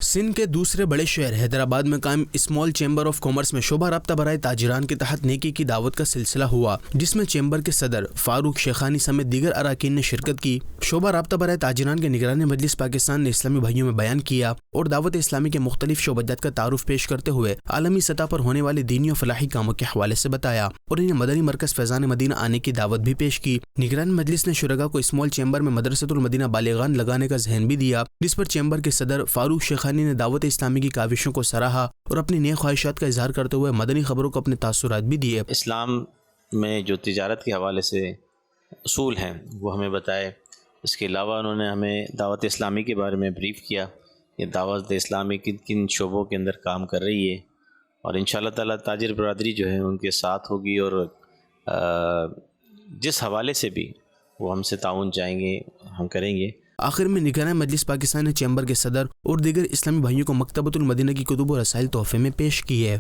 سندھ کے دوسرے بڑے شہر حیدرآباد میں قائم اسمال چیمبر آف کامرس میں شعبہ رابطہ برائے تاجران کے تحت نیکی کی دعوت کا سلسلہ ہوا، جس میں چیمبر کے صدر فاروق شیخانی سمیت دیگر اراکین نے شرکت کی۔ شعبہ رابطہ برائے تاجران کے نگران مجلس پاکستان نے اسلامی بھائیوں میں بیان کیا اور دعوت اسلامی کے مختلف شعبجات کا تعارف پیش کرتے ہوئے عالمی سطح پر ہونے والے دینی و فلاحی کاموں کے حوالے سے بتایا اور انہیں مدنی مرکز فیضان مدینہ آنے کی دعوت بھی پیش کی۔ نگران مجلس نے شرکاء کو اسمال چیمبر میں مدرسۃ المدینہ بالغان لگانے کا ذہن بھی دیا، جس پر چیمبر کے صدر فاروق شیخانی نے دعوت اسلامی کی کاوشوں کو سراہا اور اپنی نیک خواہشات کا اظہار کرتے ہوئے مدنی خبروں کو اپنے تاثرات بھی دیے۔ اسلام میں جو تجارت کے حوالے سے اصول ہیں وہ ہمیں بتائے، اس کے علاوہ انہوں نے ہمیں دعوت اسلامی کے بارے میں بریف کیا کہ دعوت اسلامی کن کن شعبوں کے اندر کام کر رہی ہے، اور انشاءاللہ تعالیٰ تاجر برادری جو ہے ان کے ساتھ ہوگی، اور جس حوالے سے بھی وہ ہم سے تعاون چاہیں گے ہم کریں گے۔ آخر میں نگران مجلس پاکستان نے چیمبر کے صدر اور دیگر اسلامی بھائیوں کو مکتبۃ المدینہ کی کتب و رسائل تحفے میں پیش کی ہے۔